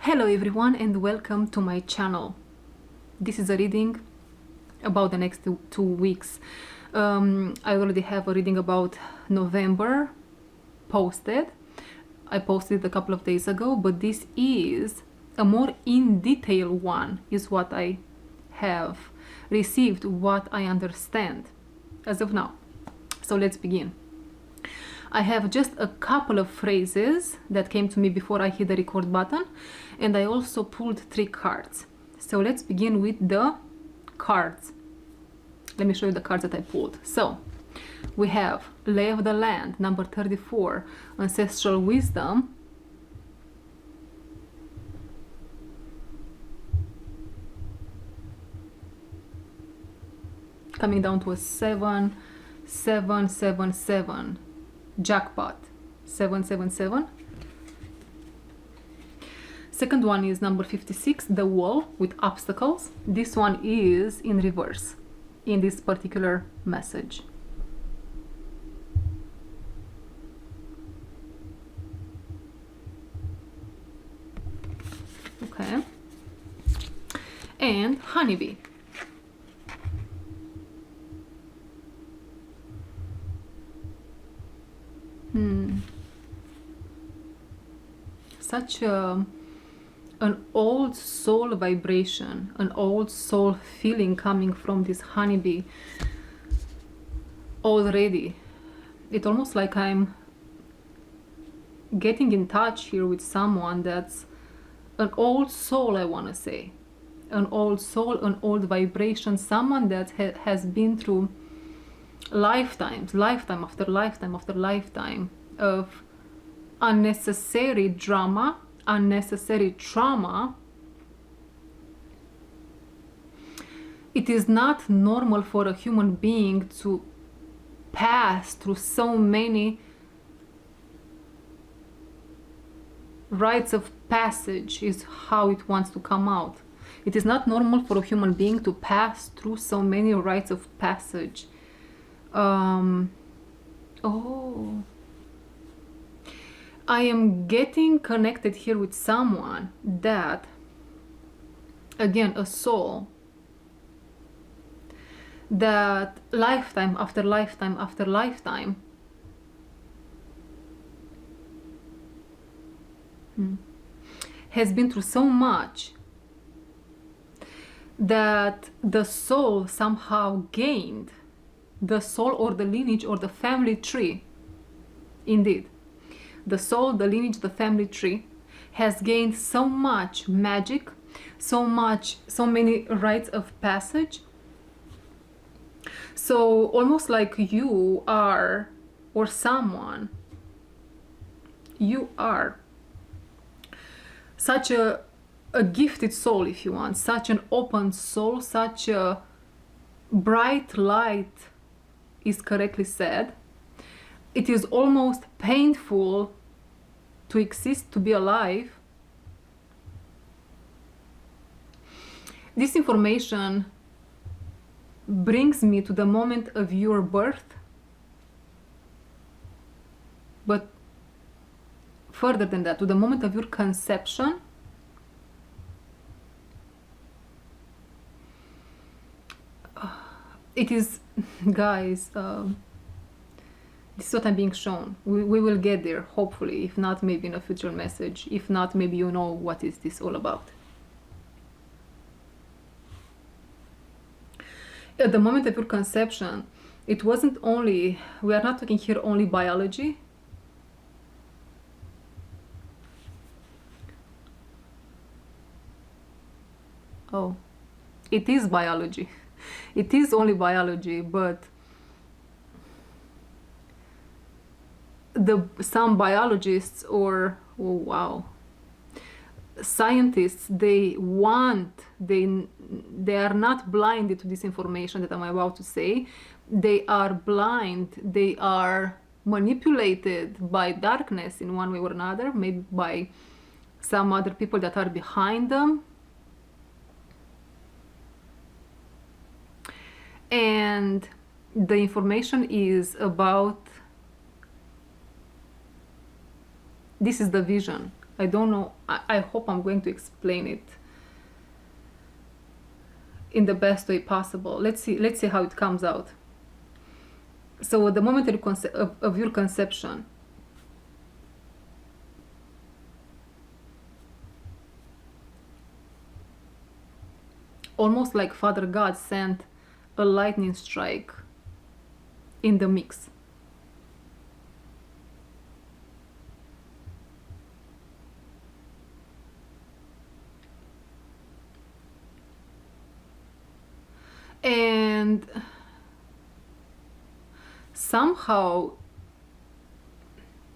Hello everyone and welcome to my channel. This is a reading about the next two weeks. I already have a reading about November posted. I posted it a couple of days ago, but this is a more in detail one, is what I have received, what I understand as of now. So let's begin. I have just a couple of phrases that came to me before I hit the record button, and I also pulled 3 cards. So let's begin with the cards. Let me show you the cards that I pulled. So we have Lay of the Land, number 34, Ancestral Wisdom, coming down to a 7, 7, 7, 7. Jackpot, 777. Second one is number 56, the Wall with obstacles. This one is in reverse in this particular message. Okay. And Honeybee. Such an old soul vibration, an old soul feeling coming from this honeybee already. It's almost like I'm getting in touch here with someone that's an old soul, I want to say. An old soul, an old vibration, someone that has been through lifetimes, lifetime after lifetime after lifetime of unnecessary drama, unnecessary trauma. It is not normal for a human being to pass through so many rites of passage, is how it wants to come out. It is not normal for a human being to pass through so many rites of passage. I am getting connected here with someone that, again, a soul that lifetime after lifetime after lifetime has been through so much that the soul somehow gained, the soul or the lineage or the family tree, indeed. The soul, the lineage, the family tree has gained so much magic, so many rites of passage. So almost like you are, or someone, you are such a gifted soul, if you want, such an open soul, such a bright light is correctly said. It is almost painful to exist, to be alive. This information brings me to the moment of your birth, but further than that, to the moment of your conception. It is, guys, this is what I'm being shown. We will get there, hopefully. If not, maybe in a future message. If not, maybe you know what is this all about. At the moment of your conception, it wasn't only, we are not talking here only biology. Oh, it is biology. It is only biology, but some biologists or scientists, they are not blinded to this information that I'm about to say. They are blind, they are manipulated by darkness in one way or another, maybe by some other people that are behind them. And the information is about, this is the vision I don't know. I hope I'm going to explain it in the best way possible. Let's see how it comes out. So the momentary of your conception, almost like Father God sent a lightning strike in the mix. And somehow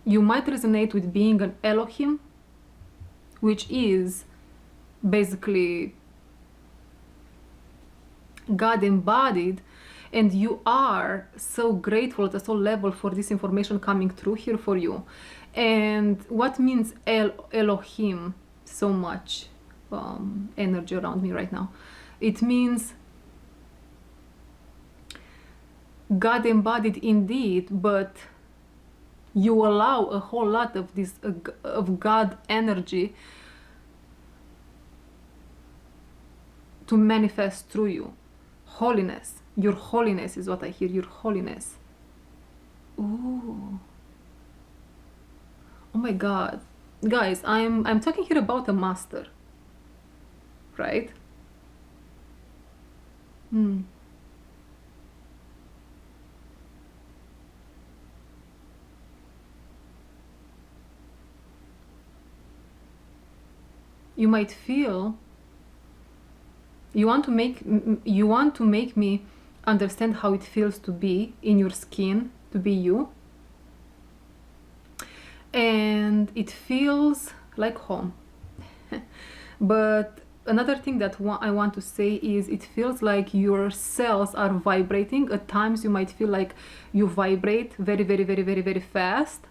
you might resonate with being an Elohim, which is basically God embodied, and you are so grateful at a soul level for this information coming through here for you. And what means Elohim? So much energy around me right now. It means God embodied indeed, but you allow a whole lot of this of God energy to manifest through you. Holiness. Your holiness is what I hear. Your holiness. Ooh. Oh my God. Guys, I'm talking here about a master. Right? You might feel you want to make me understand how it feels to be in your skin, to be you. And it feels like home. But another thing that I want to say is it feels like your cells are vibrating. At times you might feel like you vibrate very, very, very, very, very fast.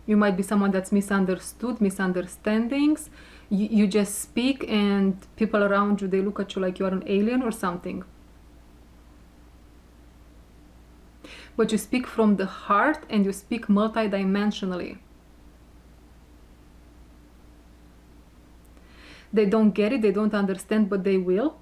You might be someone that's misunderstood, misunderstandings. You just speak and people around you, they look at you like you are an alien or something. But you speak from the heart and you speak multidimensionally. They don't get it, they don't understand, but they will.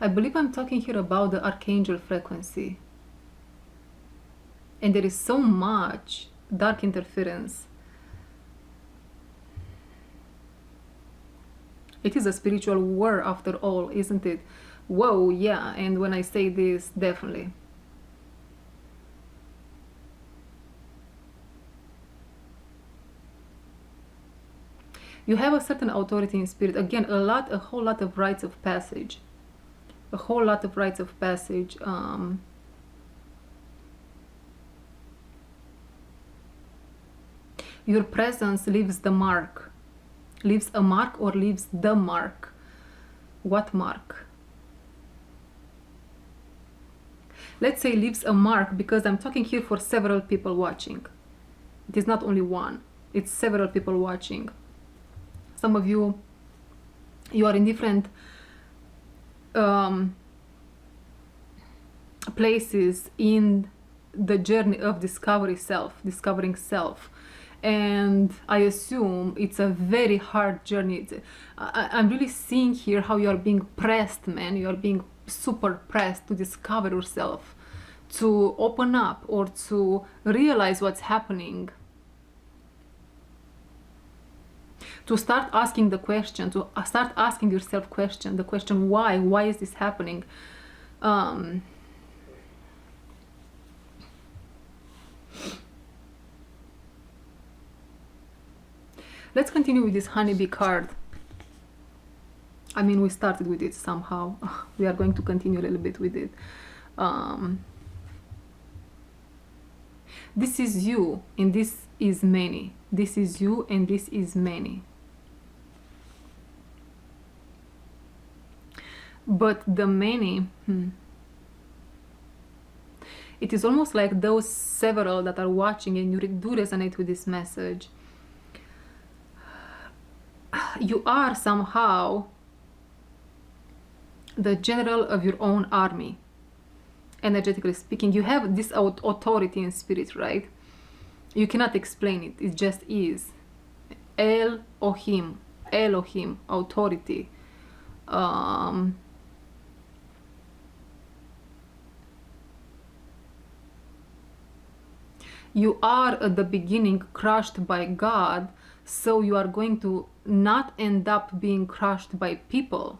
I believe I'm talking here about the archangel frequency. And there is so much dark interference. It is a spiritual war after all, isn't it? Whoa, yeah, and when I say this, definitely. You have a certain authority in spirit. Again, a whole lot of rites of passage. A whole lot of rites of passage. Your presence leaves the mark. Leaves a mark or leaves the mark? What mark? Let's say leaves a mark, because I'm talking here for several people watching. It is not only one. It's several people watching. Some of you, you are in different places in the journey of discovering self, and I assume it's a very hard journey. I'm really seeing here how you are being pressed, man. You are being super pressed to discover yourself, to open up, or to realize what's happening, to start asking the question, to start asking yourself the question why is this happening? Let's continue with this honeybee card. I mean, we started with it somehow. We are going to continue a little bit with it. This is you and this is many. This is you and this is many. But the many, it is almost like those several that are watching and you do resonate with this message. You are somehow the general of your own army, energetically speaking. You have this authority in spirit, right? You cannot explain it, it just is. Elohim, authority. You are at the beginning crushed by God, so you are going to not end up being crushed by people.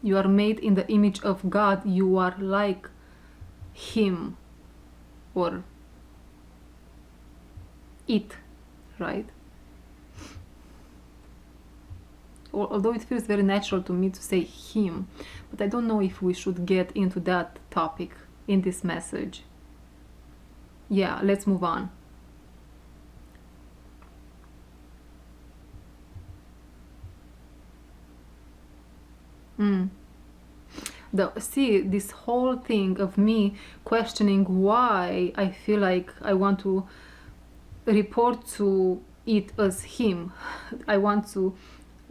You are made in the image of God. You are like Him or it, right? Although it feels very natural to me to say Him, but I don't know if we should get into that topic in this message. Yeah, let's move on. See, this whole thing of me questioning why I feel like I want to report to it as Him. I want to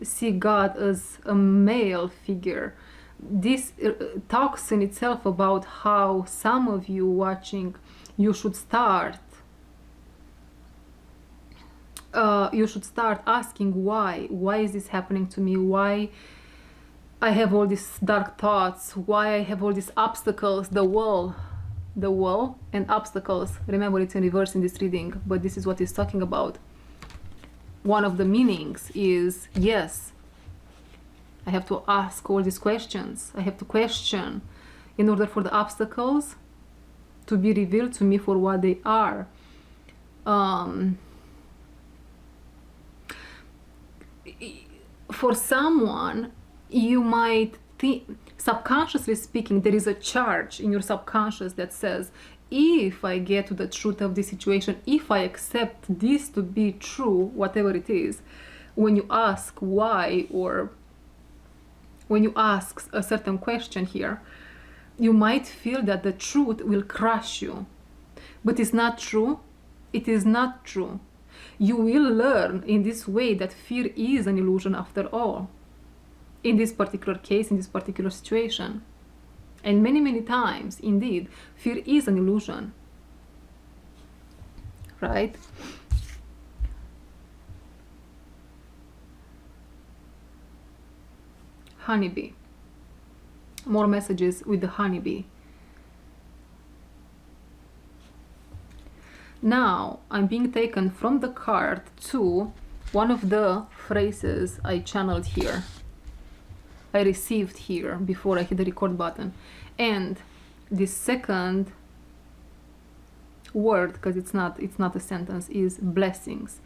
see God as a male figure. This talks in itself about how some of you watching, you should start asking why is this happening to me, why I have all these dark thoughts, why I have all these obstacles, the wall and obstacles. Remember, it's in reverse in this reading, but this is what it's talking about. One of the meanings is, yes, I have to ask all these questions. I have to question in order for the obstacles to be revealed to me for what they are. For someone, you might think, subconsciously speaking, there is a charge in your subconscious that says, if I get to the truth of this situation, if I accept this to be true, whatever it is, when you ask why, or when you ask a certain question here, you might feel that the truth will crush you. But it's not true. It is not true. You will learn in this way that fear is an illusion after all. In this particular case, in this particular situation. And many, many times, indeed, fear is an illusion. Right? Honeybee. More messages with the honeybee. Now, I'm being taken from the card to one of the phrases I channeled here. I received here before I hit the record button. And the second word, because it's not a sentence, is blessings.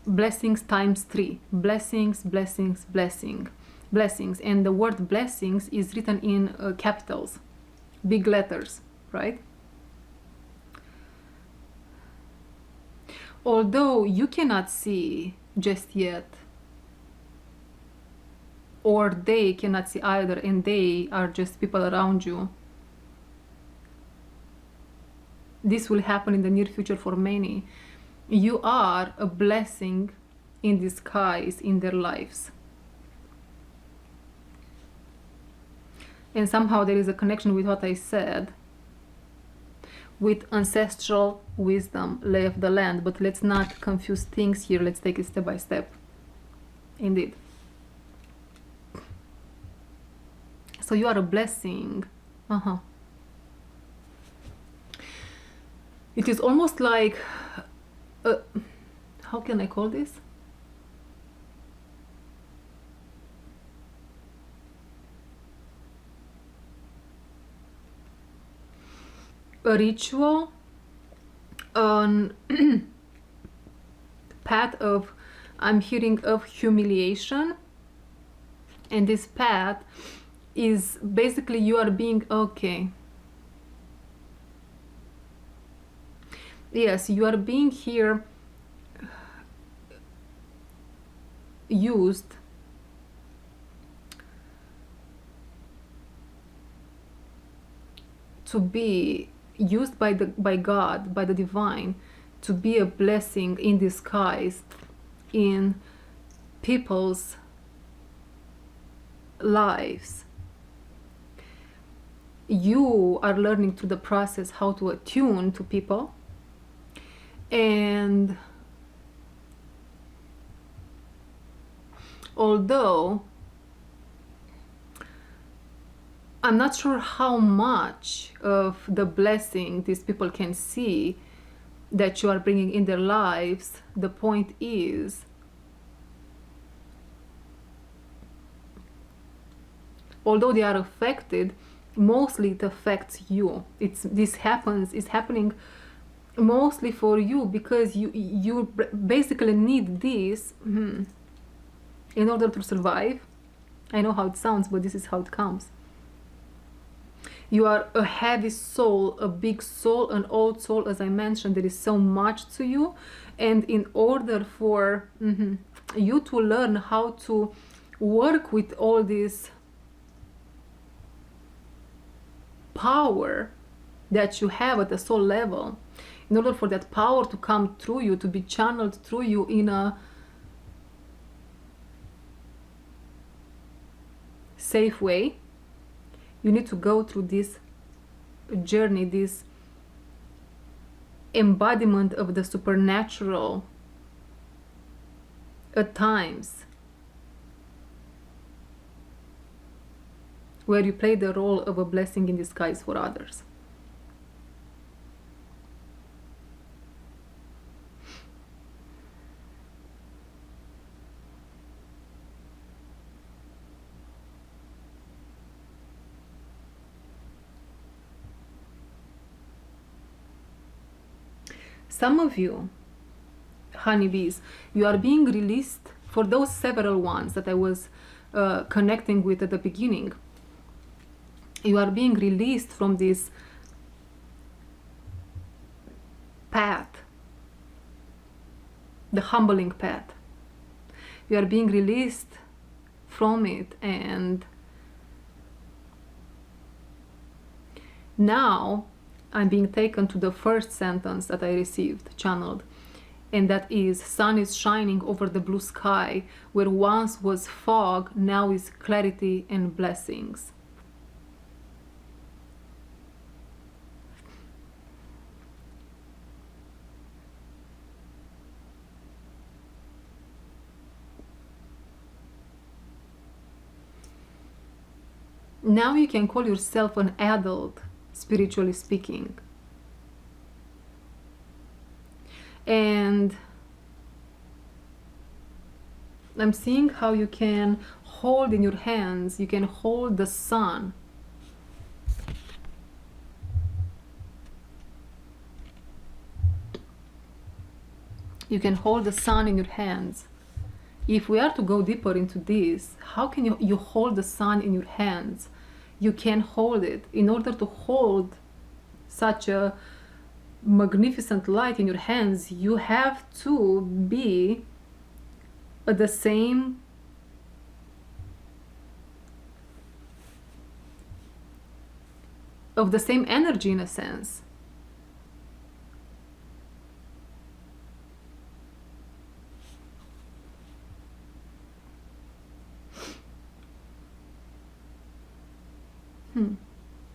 Blessings times 3. Blessings, blessings, blessing. Blessings. And the word blessings is written in capitals, big letters, right? Although you cannot see just yet, or they cannot see either, and they are just people around you, this will happen in the near future for many. You are a blessing in disguise in their lives. And somehow there is a connection with what I said, with ancestral wisdom, lay of the land. But let's not confuse things here. Let's take it step by step. Indeed. So you are a blessing. It is almost like, how can I call this? A ritual, on path of, I'm hearing of humiliation, and this path is basically you are being okay. Yes, you are being here used to be used by God, by the divine, to be a blessing in disguise in people's lives. You are learning through the process how to attune to people, and although I'm not sure how much of the blessing these people can see that you are bringing in their lives, the point is, although they are affected, mostly it affects you. Is happening mostly for you, because you basically need this in order to survive. I know how it sounds, but this is how it comes. You are a heavy soul, a big soul, an old soul, as I mentioned. There is so much to you, and in order for you to learn how to work with all this power that you have at the soul level, in order for that power to come through you, to be channeled through you in a safe way, you need to go through this journey, this embodiment of the supernatural at times, where you play the role of a blessing in disguise for others. Some of you, honeybees, you are being released for those several ones that I was connecting with at the beginning. You are being released from this path, the humbling path. You are being released from it, and now I'm being taken to the first sentence that I received channeled, and that is, sun is shining over the blue sky. Where once was fog, now is clarity and blessings. Now you can call yourself an adult, spiritually speaking. And I'm seeing how you can hold in your hands, you can hold the sun. You can hold the sun in your hands. If we are to go deeper into this, how can you hold the sun in your hands? You can hold it. In order to hold such a magnificent light in your hands, you have to be at the same of the same energy, in a sense.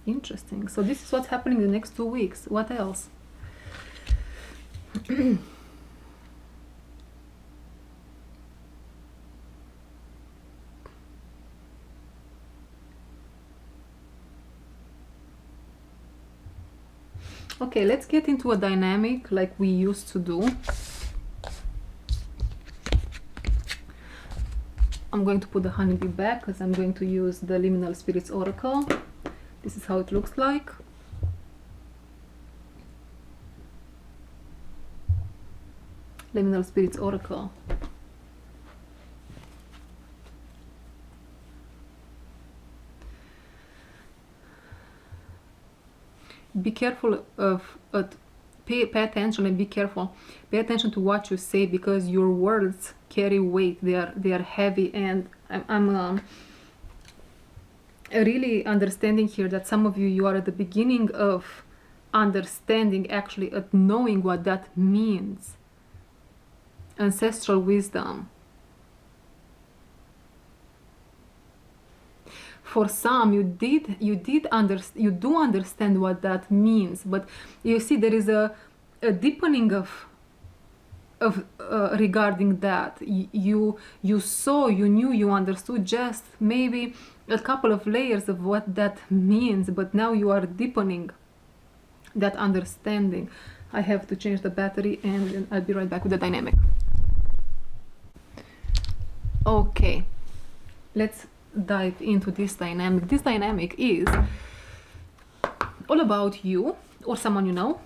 Interesting. So this is what's happening in the next 2 weeks. What else? Okay, let's get into a dynamic like we used to do. I'm going to put the honeybee back because I'm going to use the Liminal Spirits Oracle. This is how it looks like. Liminal Spirits Oracle. Be careful of at pay attention and be careful. Pay attention to what you say, because your words carry weight. They are heavy, and I'm really understanding here that some of you are at the beginning of understanding, actually at knowing what that means. Ancestral wisdom. For some, you do understand what that means, but you see there is a deepening of regarding that. You saw, you knew, you understood just maybe a couple of layers of what that means, but now you are deepening that understanding. I have to change the battery, and I'll be right back with the dynamic. Okay, let's dive into this dynamic. This dynamic is all about you or someone you know.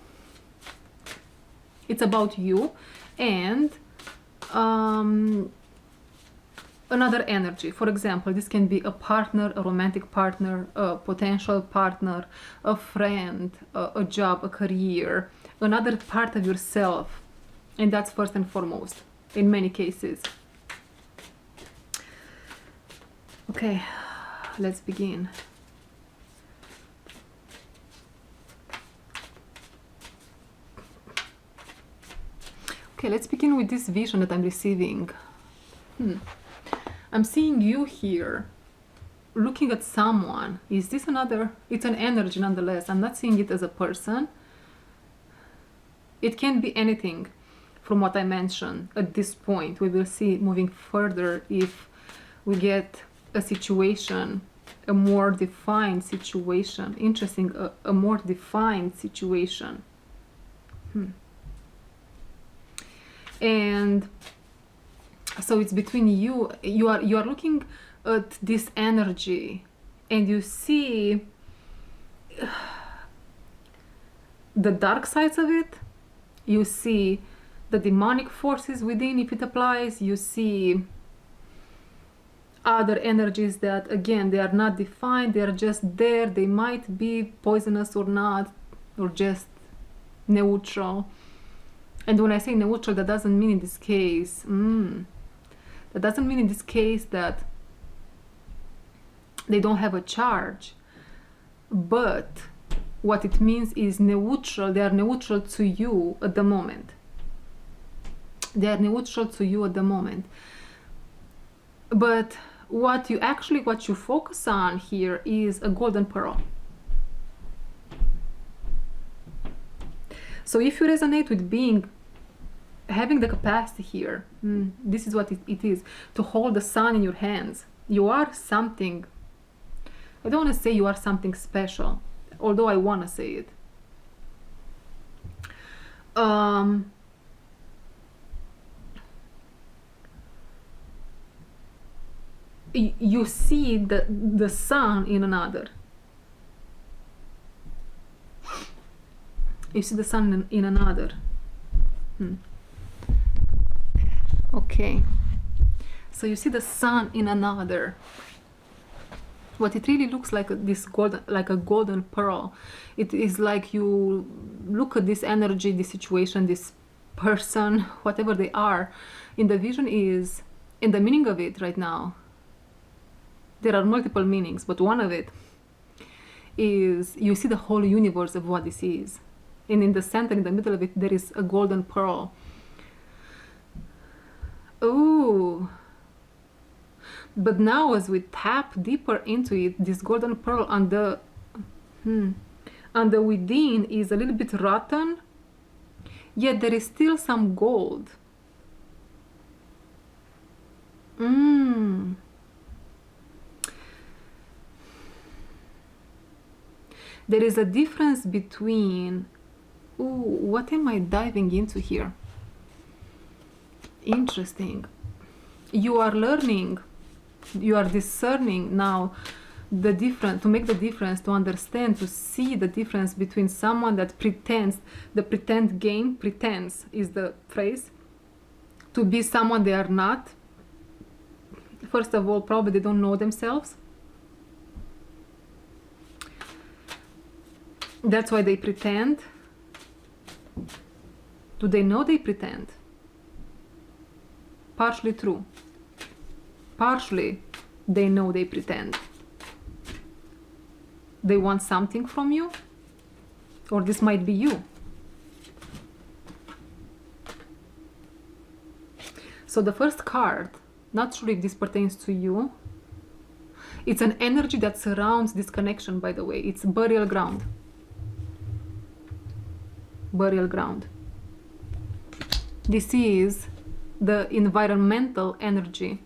It's about you and another energy. For example, this can be a partner, a romantic partner, a potential partner, a friend, a job, a career, another part of yourself. And that's first and foremost in many cases. Okay, let's begin. Okay, let's begin with this vision that I'm receiving. I'm seeing you here looking at someone. Is this another? It's an energy nonetheless. I'm not seeing it as a person. It can be anything from what I mentioned at this point. We will see moving further if we get a situation, a more defined situation. Interesting, a more defined situation. And so it's between you. You are looking at this energy, and you see the dark sides of it. You see the demonic forces within, if it applies. You see other energies that, again, they are not defined. They are just there. They might be poisonous or not, or just neutral. And when I say neutral, that doesn't mean in this case, that doesn't mean in this case that they don't have a charge. But what it means is neutral. They are neutral to you at the moment. They are neutral to you at the moment. But what you focus on here is a golden pearl. So if you resonate with having the capacity here, this is what it is, to hold the sun in your hands. You are something. I don't want to say you are something special, although I want to say it. You see the sun in another. You see the sun in another. Okay. So you see the sun in another. What it really looks like, like a golden pearl. It is like you look at this energy, this situation, this person, whatever they are. In the vision is, in the meaning of it right now, there are multiple meanings, but one of it is you see the whole universe of what this is. And in the center, in the middle of it, there is a golden pearl. Ooh. But now as we tap deeper into it, this golden pearl on the within is a little bit rotten, yet there is still some gold. There is a difference between, what am I diving into here? Interesting. You are learning, you are discerning now the difference, to make the difference, to understand, to see the difference between someone that pretends, the pretend game, pretends is the phrase, to be someone they are not. First of all, probably they don't know themselves. That's why they pretend. Do they know they pretend? Partially true. Partially they know they pretend. They want something from you, or this might be you. So the first card, not sure if this pertains to you, it's an energy that surrounds this connection, by the way. It's burial ground. Burial ground. This is the environmental energy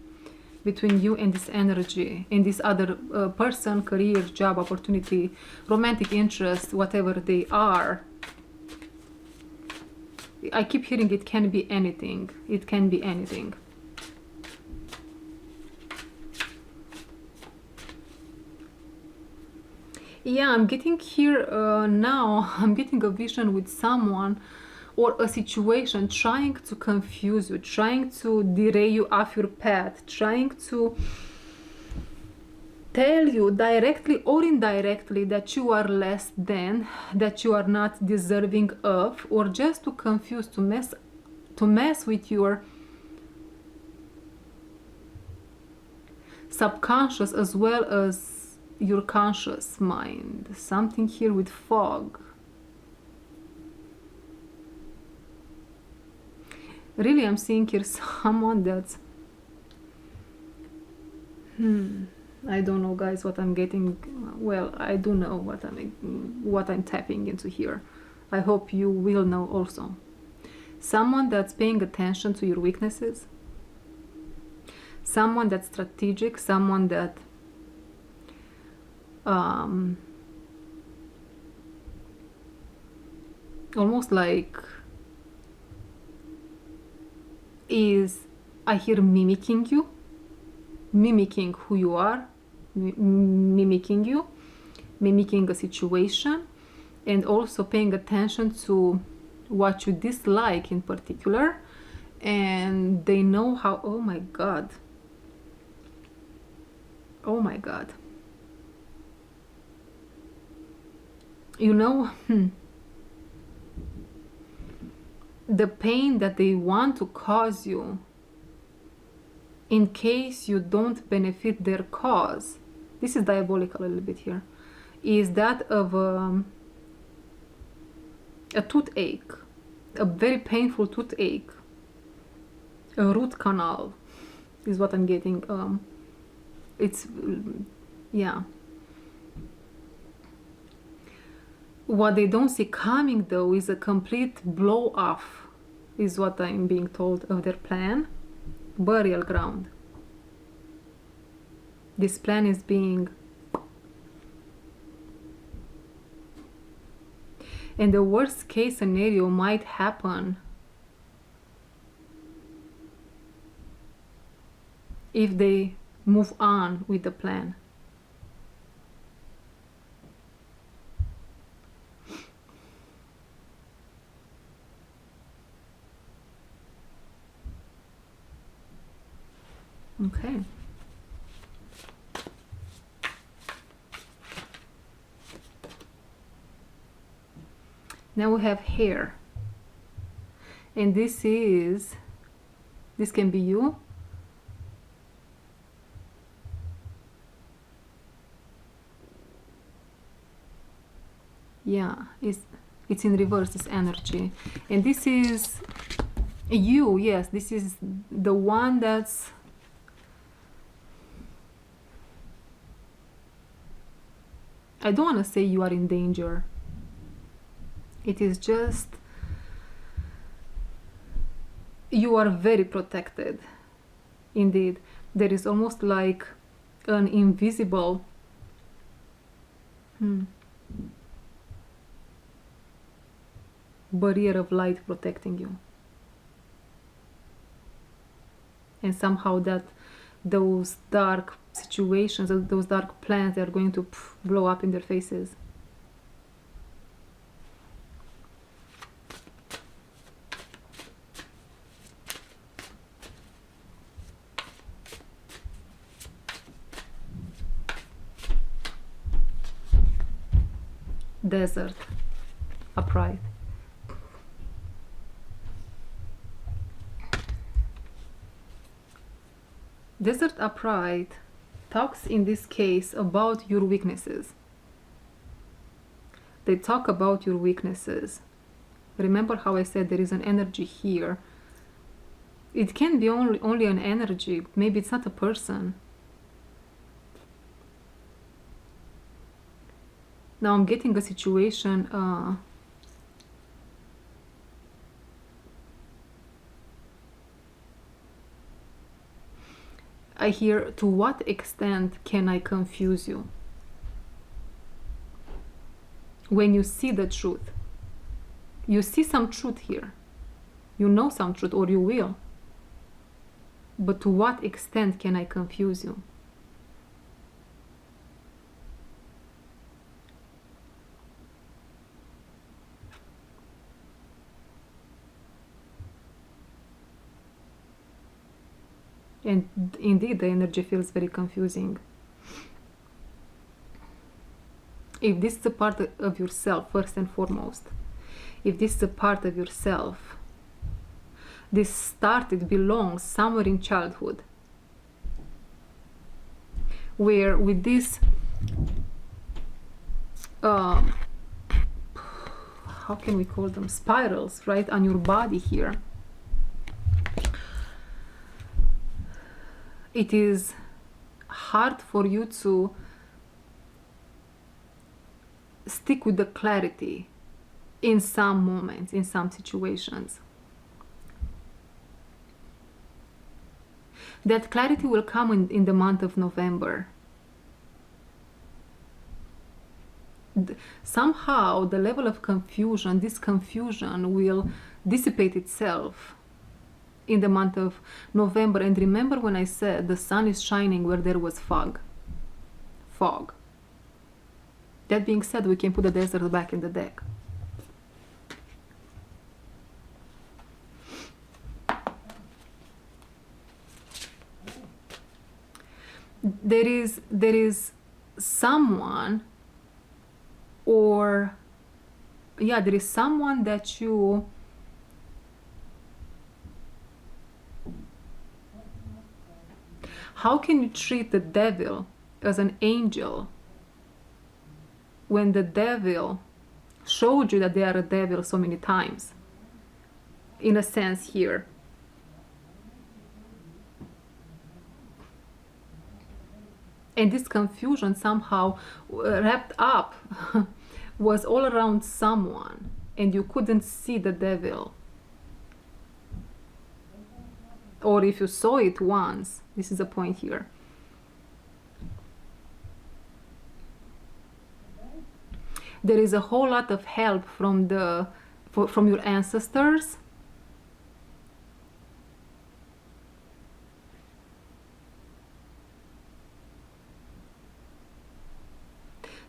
between you and this energy, and this other person, career, job, opportunity, romantic interest, whatever they are. I keep hearing it can be anything. It can be anything. Yeah, I'm getting here now, I'm getting a vision with someone or a situation trying to confuse you, trying to derail you off your path, trying to tell you directly or indirectly that you are less than, that you are not deserving of, or just to confuse, to mess with your subconscious as well as your conscious mind. Something here with fog. Really, I'm seeing here someone that's I don't know, guys, what I'm getting. Well, I do know what I'm tapping into here. I hope you will know also. Someone that's paying attention to your weaknesses. Someone that's strategic, someone that almost like is, I hear mimicking you, mimicking who you are, mimicking you, mimicking a situation, and also paying attention to what you dislike in particular. And they know how, oh my God, oh my God. You know, the pain that they want to cause you in case you don't benefit their cause, this is diabolical a little bit here, is that of a toothache, a very painful toothache, a root canal is what I'm getting. It's, yeah. What they don't see coming, though, is a complete blow off, is what I'm being told, of their plan. Burial ground. This plan is being, and the worst case scenario might happen if they move on with the plan. Okay. Now we have hair. And this can be you. Yeah, it's in reverse, this energy. And this is you, yes, this is the one that's I don't want to say you are in danger. It is just you are very protected. Indeed, there is almost like an invisible barrier of light protecting you. And somehow that those dark situations, those dark plans, they are going to blow up in their faces. Desert, upright. Desert upright talks in this case about your weaknesses. They talk about your weaknesses. Remember how I said there is an energy here. It can be only an energy. Maybe it's not a person. Now I'm getting a situation. I hear, to what extent can I confuse you? When you see the truth. You see some truth here. You know some truth, or you will. But to what extent can I confuse you? And indeed, the energy feels very confusing. If this is a part of yourself, first and foremost, if this is a part of yourself, this belongs somewhere in childhood, where with this, how can we call them, spirals, right, on your body here. It is hard for you to stick with the clarity in some moments, in some situations. That clarity will come in the month of November. Somehow the level of confusion, this confusion will dissipate itself in the month of November. And remember when I said the sun is shining where there was fog. That being said, we can put the desert back in the deck. There is someone, or yeah, there is someone that you how can you treat the devil as an angel when the devil showed you that they are a devil so many times, in a sense here? And this confusion somehow wrapped up was all around someone, and you couldn't see the devil. Or if you saw it once, this is the point here. There is a whole lot of help from your ancestors.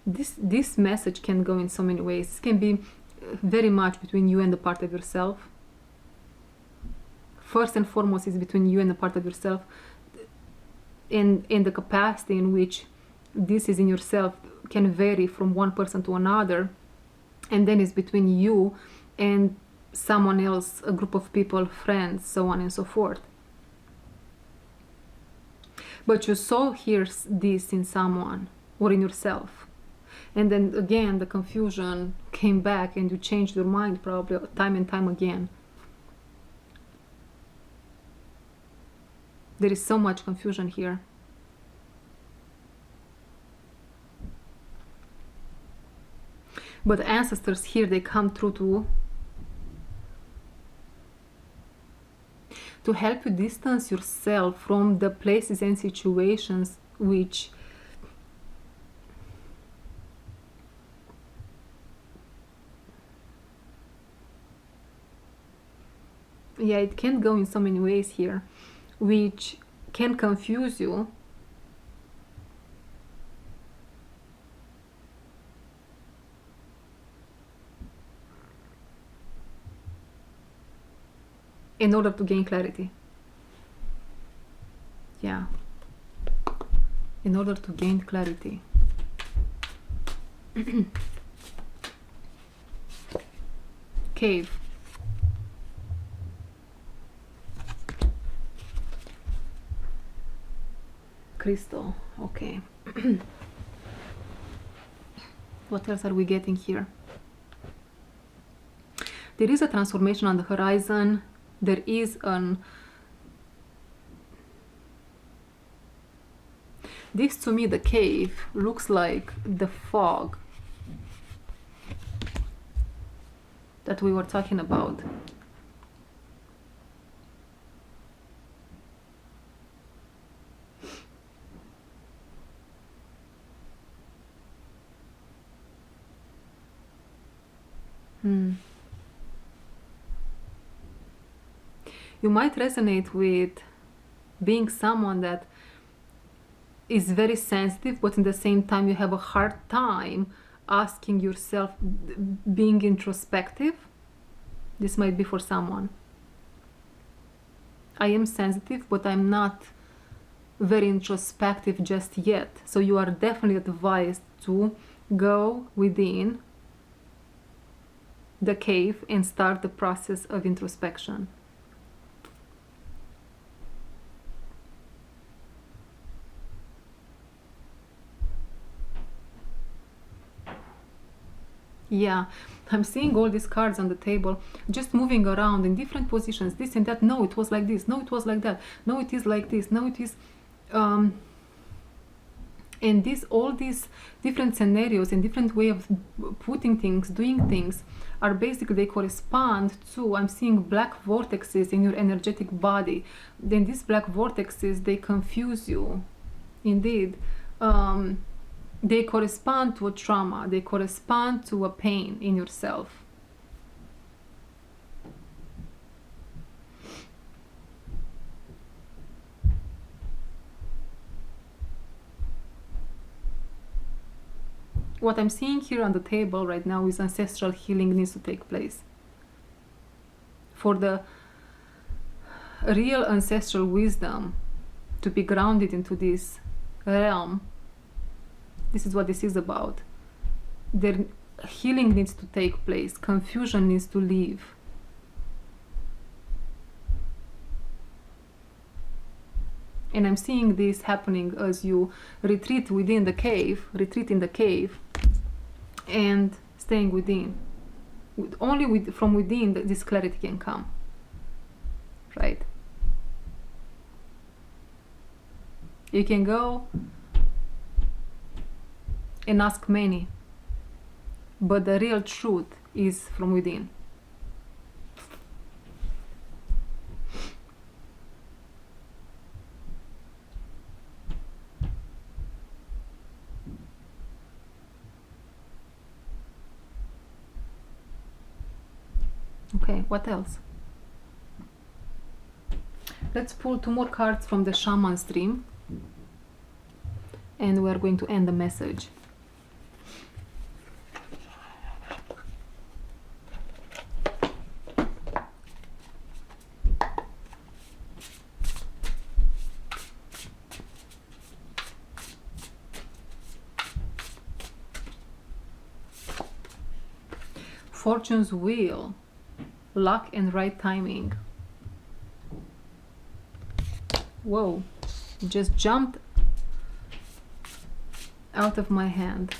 This message can go in so many ways. It can be very much between you and the part of yourself. First and foremost, is between you and the part of yourself, and the capacity in which this is in yourself can vary from one person to another, and then it's between you and someone else, a group of people, friends, so on and so forth. But you saw here this in someone or in yourself, and then again the confusion came back and you changed your mind probably time and time again. There is so much confusion here. But the ancestors here, they come through to help you distance yourself from the places and situations which it can go in so many ways here, which can confuse you. In order to gain clarity. Yeah. In order to gain clarity. Cave. crystal. Okay. What else are we getting here? There is a transformation on the horizon. There is an... This to me, the cave, looks like the fog that we were talking about. You might resonate with being someone that is very sensitive, but in the same time you have a hard time asking yourself, being introspective. This might be for someone. I am sensitive, but I'm not very introspective just yet. So you are definitely advised to go within the cave and start the process of introspection. Yeah, I'm seeing all these cards on the table just moving around in different positions, this and that. No, it was like this. No, it was like that. No, it is like this. No, it is and this, all these different scenarios and different way of putting things, doing things, are basically, they correspond to, I'm seeing black vortexes in your energetic body. Then these black vortexes, they confuse you. Indeed. They correspond to a trauma. They correspond to a pain in yourself. What I'm seeing here on the table right now is ancestral healing needs to take place. For the real ancestral wisdom to be grounded into this realm, this is what this is about. Their healing needs to take place. Confusion needs to leave. And I'm seeing this happening as you retreat within the cave, retreat in the cave, and staying within. Only from within this clarity can come. Right? You can go and ask many, but the real truth is from within. Okay, what else? Let's pull 2 more cards from the shaman stream, and we are going to end the message. Fortune's wheel, luck and right timing. Whoa, it just jumped out of my hand.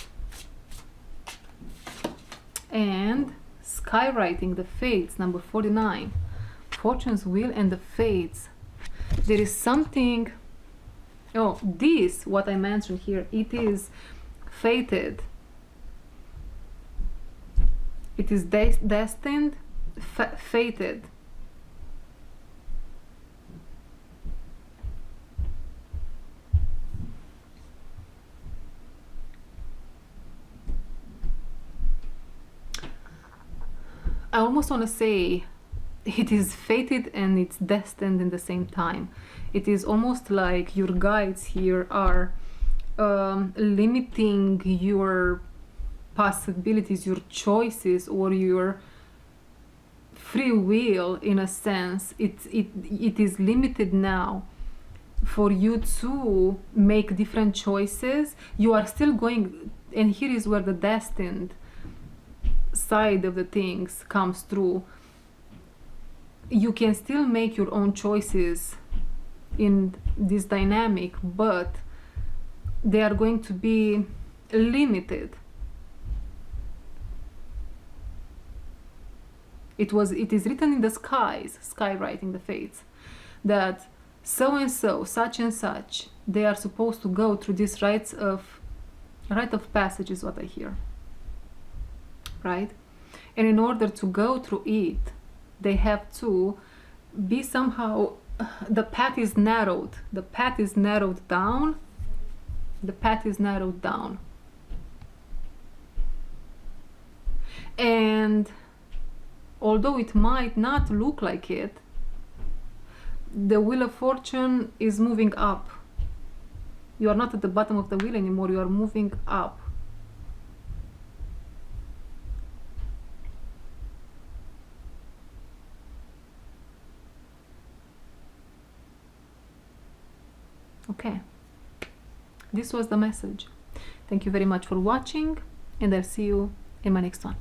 And skywriting, the fates, number 49. Fortune's wheel and the fates. There is something, oh, this, what I mentioned here, it is fated. It is destined, fated. I almost want to say it is fated and it's destined in the same time. It is almost like your guides here are limiting your possibilities, your choices, or your free will. In a sense, it is limited now for you to make different choices. You are still going, and here is where the destined side of the things comes through. You can still make your own choices in this dynamic, but they are going to be limited. It is written in the skies, skywriting the fates, that so and so, such and such, they are supposed to go through this rite of passage, is what I hear, right? And in order to go through it, they have to be somehow, the path is narrowed. The path is narrowed down. The path is narrowed down. And although it might not look like it, the wheel of fortune is moving up. You are not at the bottom of the wheel anymore, you are moving up. Okay, this was the message. Thank you very much for watching, and I'll see you in my next one.